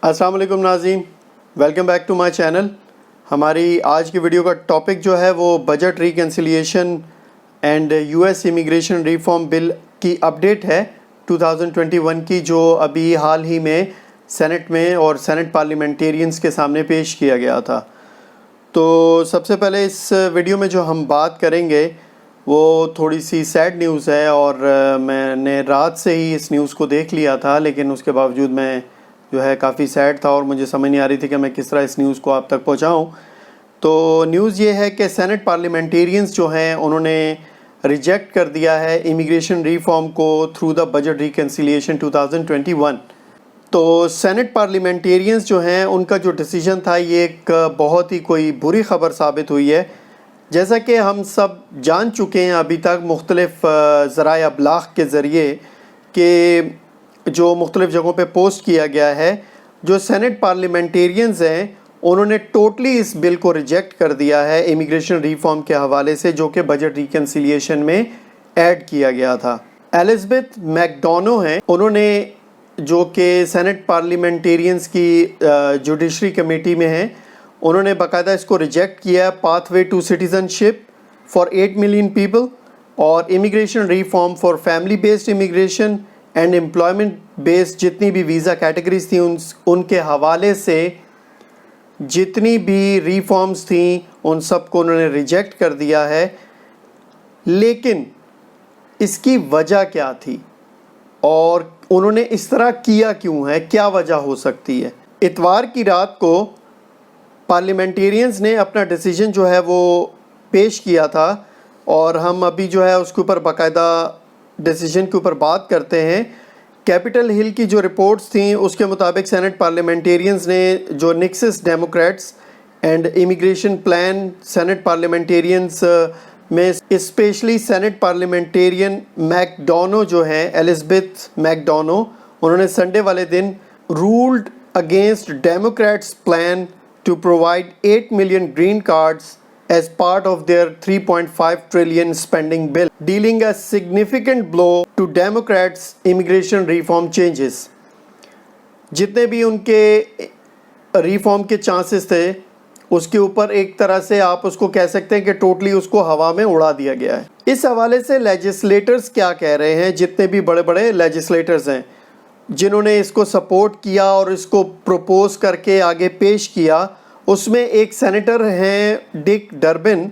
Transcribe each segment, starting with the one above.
السلام علیکم ناظرین، welcome back to my channel. ہماری آج کی ویڈیو کا ٹاپک جو ہے وہ budget reconciliation and U S immigration reform bill کی اپڈیٹ ہے 2021 کی، جو ابھی حال ہی میں سینٹ میں اور سینٹ پارلیمنٹیرینز کے سامنے پیش کیا گیا تھا۔ تو سب سے پہلے اس ویڈیو میں جو ہم بات کریں گے وہ تھوڑی سی سیڈ نیوز ہے، اور میں نے رات سے ہی اس نیوز کو دیکھ لیا تھا، لیکن اس کے باوجود میں جو ہے کافی سیڈ تھا اور مجھے سمجھ نہیں آ رہی تھی کہ میں کس طرح اس نیوز کو آپ تک پہنچاؤں۔ تو نیوز یہ ہے کہ سینٹ پارلیمنٹیرینز جو ہیں انہوں نے ریجیکٹ کر دیا ہے امیگریشن ریفارم کو تھرو دا بجٹ ریکنسیلیشن 2021۔ تو سینٹ پارلیمنٹیرینز جو ہیں ان کا جو ڈیسیجن تھا یہ ایک بہت ہی کوئی بری خبر ثابت ہوئی ہے۔ جیسا کہ ہم سب جان چکے ہیں ابھی تک مختلف ذرائع ابلاغ کے ذریعے کہ جو مختلف جگہوں پہ پوسٹ کیا گیا ہے، جو سینٹ پارلیمنٹیرینز ہیں انہوں نے ٹوٹلی اس بل کو ریجیکٹ کر دیا ہے امیگریشن ریفارم کے حوالے سے، جو کہ بجٹ ریکنسیلیشن میں ایڈ کیا گیا تھا۔ ایلزبتھ میک ڈونو ہیں، انہوں نے جو کہ سینٹ پارلیمنٹیرینز کی جوڈیشری کمیٹی میں ہیں، انہوں نے باقاعدہ اس کو ریجیکٹ کیا ہے، pathway to citizenship for 8 million people اور immigration reform for family based immigration and employment based, جتنی بھی ویزا کیٹیگریز تھیں ان کے حوالے سے جتنی بھی ریفارمز تھیں ان سب کو انہوں نے ریجیکٹ کر دیا ہے۔ لیکن اس کی وجہ کیا تھی اور انہوں نے اس طرح کیا کیوں ہے، کیا وجہ ہو سکتی ہے؟ اتوار کی رات کو پارلیمنٹیرینز نے اپنا ڈیسیجن جو ہے وہ پیش کیا تھا، اور ہم ابھی جو ہے اس کے اوپر باقاعدہ ڈیسیجن کے اوپر بات کرتے ہیں۔ کیپٹل ہل کی جو رپورٹس تھیں اس کے مطابق سینٹ پارلیمنٹیرینز نے جو nexus Democrats and immigration plan Senate parliamentarians میں especially Senate parliamentarian MacDonough جو ہیں، ایلزبتھ میک ڈونو، انہوں نے سنڈے والے دن ruled against Democrats plan to provide 8 million green cards as part of their 3.5 trillion spending bill, dealing a significant blow to Democrats' immigration reform changes. جتنے بھی ان کے reform کے چانسز تھے اس کے اوپر ایک طرح سے آپ اس کو کہہ سکتے ہیں کہ ٹوٹلی اس کو ہوا میں اڑا دیا گیا ہے۔ اس حوالے سے لیجسلیٹرز کیا کہہ رہے ہیں، جتنے بھی بڑے بڑے لیجسلیٹرز ہیں جنہوں نے اس کو سپورٹ کیا اور اس کو پروپوز کر کے آگے پیش کیا، اس میں ایک سینیٹر ہیں ڈک ڈربن،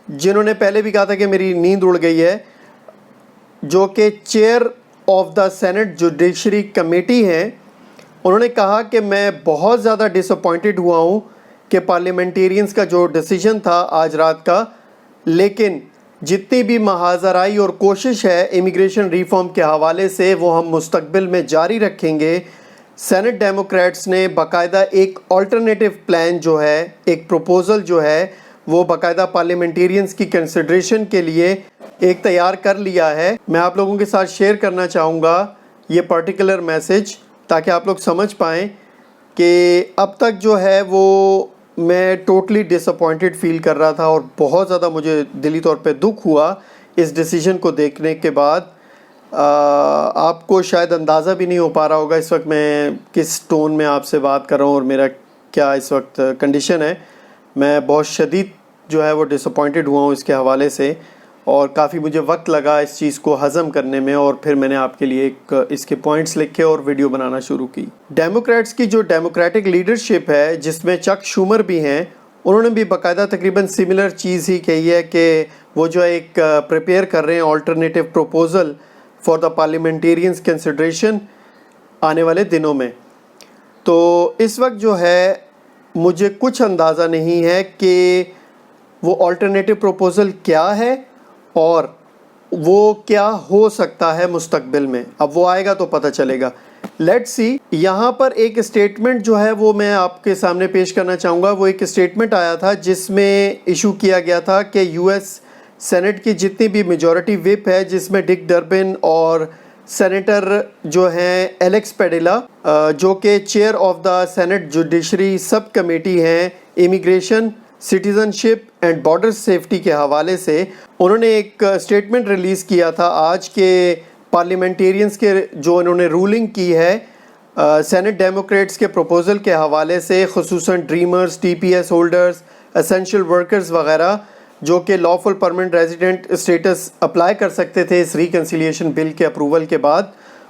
جنہوں نے پہلے بھی کہا تھا کہ میری نیند اڑ گئی ہے، جو کہ chair of the Saint judiciary committee ہیں۔ انہوں نے کہا کہ میں بہت زیادہ ڈس اپوائنٹڈ ہوا ہوں کہ پارلیمنٹیرینز کا جو ڈیسیجن تھا آج رات کا، لیکن جتنی بھی محاذرائی اور کوشش ہے امیگریشن ریفارم کے حوالے سے وہ ہم مستقبل میں جاری رکھیں گے۔ سینٹ ڈیموکریٹس نے باقاعدہ ایک آلٹرنیٹو پلان جو ہے، ایک پروپوزل جو ہے وہ باقاعدہ پارلیمنٹیرینز کی کنسیڈریشن کے لیے ایک تیار کر لیا ہے۔ میں آپ لوگوں کے ساتھ شیئر کرنا چاہوں گا یہ پرٹیکولر میسج، تاکہ آپ لوگ سمجھ پائیں کہ اب تک جو ہے وہ میں ٹوٹلی ڈس اپوائنٹڈ فیل کر رہا تھا، اور بہت زیادہ مجھے دلی طور پہ دکھ ہوا اس ڈیسیجن کو دیکھنے کے بعد۔ آپ کو شاید اندازہ بھی نہیں ہو پا رہا ہوگا اس وقت میں کس ٹون میں آپ سے بات کر رہا ہوں اور میرا کیا اس وقت کنڈیشن ہے۔ میں بہت شدید جو ہے وہ ڈس اپوائنٹڈ ہوا ہوں اس کے حوالے سے، اور کافی مجھے وقت لگا اس چیز کو ہضم کرنے میں، اور پھر میں نے آپ کے لیے ایک اس کے پوائنٹس لکھے اور ویڈیو بنانا شروع کی۔ ڈیموکریٹس کی جو ڈیموکریٹک لیڈرشپ ہے جس میں چک شومر بھی ہیں، انہوں نے بھی باقاعدہ تقریباً سملر چیز ہی کہی ہے کہ وہ جو ایک پریپیئر کر رہے ہیں alternative proposal for the parliamentarians consideration آنے والے دنوں میں۔ تو اس وقت جو ہے مجھے کچھ اندازہ نہیں ہے کہ وہ آلٹرنیٹیو پروپوزل کیا ہے اور وہ کیا ہو سکتا ہے مستقبل میں۔ اب وہ آئے گا تو پتہ چلے گا، لیٹس سی۔ یہاں پر ایک اسٹیٹمنٹ جو ہے وہ میں آپ کے سامنے پیش کرنا چاہوں گا۔ وہ ایک اسٹیٹمنٹ آیا تھا جس میں ایشو کیا گیا تھا کہ یو ایس سینٹ کی جتنی بھی میجورٹی وپ ہے، جس میں ڈک ڈربن اور سینیٹر جو ہیں ایلیکس پیڈیلا، جو کہ chair of the Saint judiciary subcommittee ہیں immigration, citizenship and border safety کے حوالے سے، انہوں نے ایک اسٹیٹمنٹ ریلیز کیا تھا آج کے پارلیمنٹیرینز کے جو انہوں نے رولنگ کی ہے سینٹ ڈیموکریٹس کے پروپوزل کے حوالے سے خصوصاً dreamers, T P S holders, essential workers وغیرہ جو کہ lawful permanent resident status apply کر سکتے تھے اس ریکنسیلیشن بل کے اپروول کے بعد،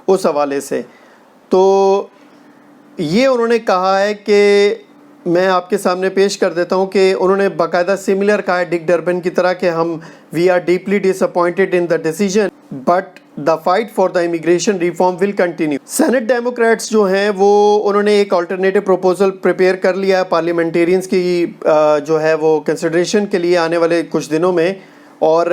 اس حوالے سے تو یہ انہوں نے کہا ہے کہ میں آپ کے سامنے پیش کر دیتا ہوں کہ انہوں نے باقاعدہ سملر کہا ہے ڈک ڈربن کی طرح کہ ہم we are deeply disappointed in the decision but the fight for the immigration reform will continue. Senate democrats جو ہیں وہ انہوں نے ایک آلٹرنیٹو پروپوزل پریپیئر کر لیا ہے پارلیمنٹیرینز کی جو ہے وہ کنسیڈریشن کے لیے آنے والے کچھ دنوں میں، اور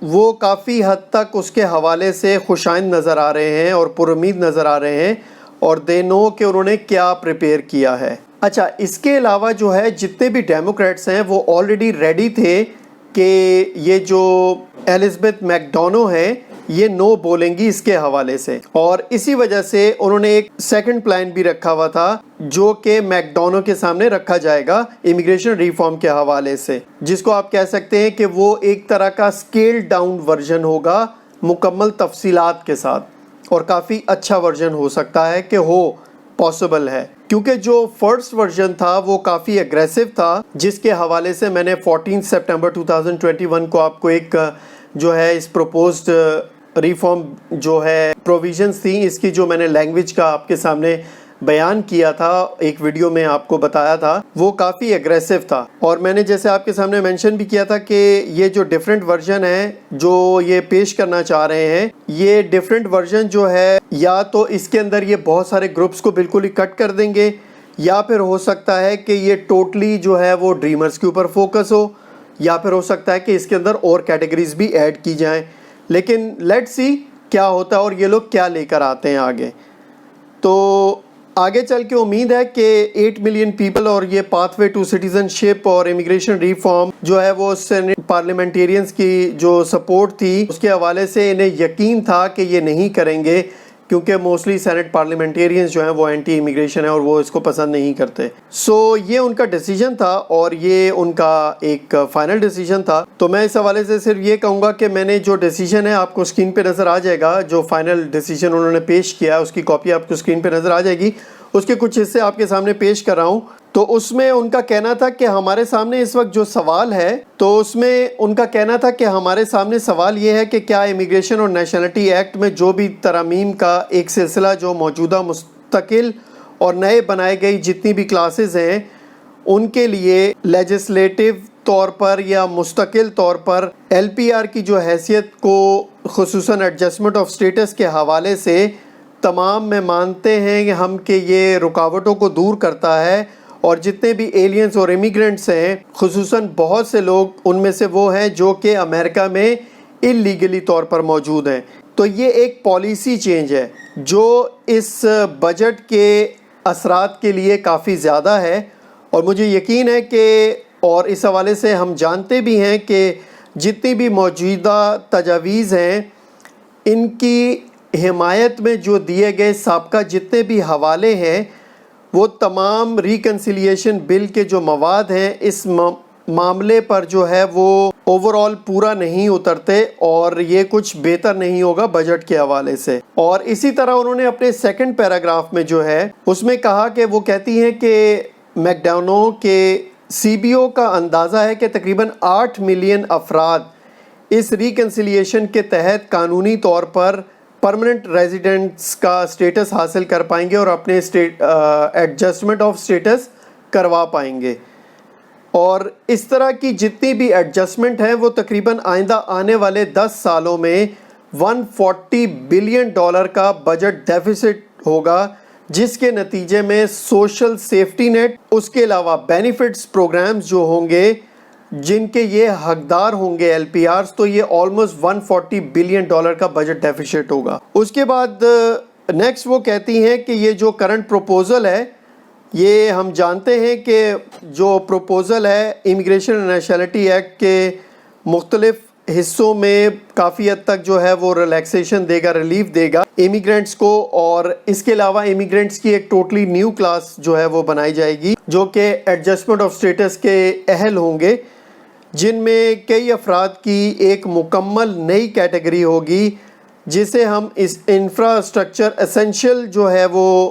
وہ کافی حد تک اس کے حوالے سے خوش آئند نظر آ رہے ہیں اور پر امید نظر آ رہے ہیں، اور دے نو کہ انہوں نے کیا پریپیئر کیا ہے۔ اچھا، اس کے علاوہ جو ہے جتنے بھی ڈیموکریٹس ہیں وہ آلریڈی ریڈی تھے کہ یہ جو ایلزبتھ میکڈونو ہے یہ نو بولیں گی اس کے حوالے سے، اور اسی وجہ سے انہوں نے ایک سیکنڈ پلان بھی رکھا ہوا تھا جو کہ میکڈونو کے سامنے رکھا جائے گا امیگریشن ریفارم کے حوالے سے، جس کو آپ کہہ سکتے ہیں کہ وہ ایک طرح کا اسکیل ڈاؤن ورژن ہوگا مکمل تفصیلات کے ساتھ، اور کافی اچھا ورژن ہو سکتا ہے کہ ہو پاسبل ہے، کیونکہ جو فرسٹ ورژن تھا وہ کافی اگریسو تھا، جس کے حوالے سے میں نے 14 سپٹمبر 2021 کو آپ کو ایک جو ہے اس پروپوزڈ ریفارم جو ہے پروویژنز تھیں اس کی جو میں نے لینگویج کا آپ کے سامنے بیان کیا تھا، ایک ویڈیو میں آپ کو بتایا تھا، وہ کافی اگریسو تھا، اور میں نے جیسے آپ کے سامنے مینشن بھی کیا تھا کہ یہ جو ڈیفرنٹ ورژن ہے جو یہ پیش کرنا چاہ رہے ہیں، یہ ڈیفرنٹ ورژن جو ہے یا تو اس کے اندر یہ بہت سارے گروپس کو بالکل ہی کٹ کر دیں گے، یا پھر ہو سکتا ہے کہ یہ ٹوٹلی جو ہے وہ ڈریمرز کے اوپر فوکس ہو، یا پھر ہو سکتا ہے کہ اس کے اندر اور کیٹیگریز بھی ایڈ کی جائیں، لیکن لیٹ سی کیا ہوتا ہے اور یہ لوگ کیا لے کر آتے ہیں آگے۔ تو آگے چل کے امید ہے کہ 8 ملین پیپل اور یہ پاتھ وے ٹو سٹیزن شپ اور امیگریشن ریفارم جو ہے وہ سینٹ پارلیمنٹیرینز کی جو سپورٹ تھی اس کے حوالے سے انہیں یقین تھا کہ یہ نہیں کریں گے، کیونکہ موسٹلی سینٹ پارلیمنٹیرینز جو ہیں وہ اینٹی امیگریشن ہیں اور وہ اس کو پسند نہیں کرتے۔ سو یہ ان کا ڈیسیجن تھا اور یہ ان کا ایک فائنل ڈیسیجن تھا۔ تو میں اس حوالے سے صرف یہ کہوں گا کہ میں نے جو ڈیسیجن ہے آپ کو اسکرین پہ نظر آ جائے گا، جو فائنل ڈیسیجن انہوں نے پیش کیا اس کی کاپی آپ کو اسکرین پہ نظر آ جائے گی، اس کے کچھ حصے آپ کے سامنے پیش کر رہا ہوں۔ تو اس میں ان کا کہنا تھا کہ ہمارے سامنے اس وقت جو سوال ہے، تو اس میں ان کا کہنا تھا کہ ہمارے سامنے سوال یہ ہے کہ کیا امیگریشن اور نیشنلٹی ایکٹ میں جو بھی ترامیم کا ایک سلسلہ جو موجودہ مستقل اور نئے بنائے گئی جتنی بھی کلاسز ہیں ان کے لیے لیجسلیٹو طور پر یا مستقل طور پر ایل پی آر کی جو حیثیت کو خصوصاً ایڈجسٹمنٹ آف اسٹیٹس کے حوالے سے تمام میں مانتے ہیں کہ ہم کہ یہ رکاوٹوں کو دور کرتا ہے، اور جتنے بھی ایلینز اور امیگرینٹس ہیں خصوصاً بہت سے لوگ ان میں سے وہ ہیں جو کہ امریکہ میں اللیگلی طور پر موجود ہیں۔ تو یہ ایک پالیسی چینج ہے جو اس بجٹ کے اثرات کے لیے کافی زیادہ ہے، اور مجھے یقین ہے کہ اور اس حوالے سے ہم جانتے بھی ہیں کہ جتنی بھی موجودہ تجاویز ہیں ان کی حمایت میں جو دیے گئے سابقہ جتنے بھی حوالے ہیں وہ تمام ریکنسیلیشن بل کے جو مواد ہیں اس معاملے پر جو ہے وہ اوور آل پورا نہیں اترتے، اور یہ کچھ بہتر نہیں ہوگا بجٹ کے حوالے سے۔ اور اسی طرح انہوں نے اپنے سیکنڈ پیراگراف میں جو ہے اس میں کہا کہ وہ کہتی ہیں کہ میکڈونو کے سی بی او کا اندازہ ہے کہ تقریباً 8 ملین افراد اس ریکنسیلیشن کے تحت قانونی طور پر پرماننٹ ریزیڈنٹس کا سٹیٹس حاصل کر پائیں گے اور اپنے ایڈجسٹمنٹ آف سٹیٹس کروا پائیں گے، اور اس طرح کی جتنی بھی ایڈجسٹمنٹ ہیں وہ تقریباً آئندہ آنے والے 10 سالوں میں $140 بلین کا بجٹ ڈیفیسٹ ہوگا، جس کے نتیجے میں سوشل سیفٹی نیٹ، اس کے علاوہ بینیفٹس پروگرامز جو ہوں گے جن کے یہ حقدار ہوں گے ایل پی آرز، تو یہ آلموسٹ $140 بلین کا بجٹ ڈیفیسٹ ہوگا۔ اس کے بعد نیکسٹ وہ کہتی ہیں کہ یہ جو کرنٹ پروپوزل ہے، یہ ہم جانتے ہیں کہ جو پروپوزل ہے امیگریشن اینڈ نیشنلٹی ایکٹ کے مختلف حصوں میں کافی حد تک جو ہے وہ ریلیکسیشن دے گا، ریلیف دے گا امیگرینٹس کو، اور اس کے علاوہ امیگرینٹس کی ایک ٹوٹلی نیو کلاس جو ہے وہ بنائی جائے گی جو کہ ایڈجسٹمنٹ آف سٹیٹس کے اہل ہوں گے، جن میں کئی افراد کی ایک مکمل نئی کیٹیگری ہوگی جسے ہم اس انفراسٹرکچر اسینشیل جو ہے وہ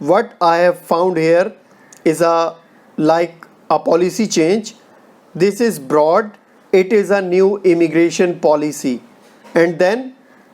what I have found here is like a policy change. This is broad. It is a new immigration policy. And then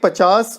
50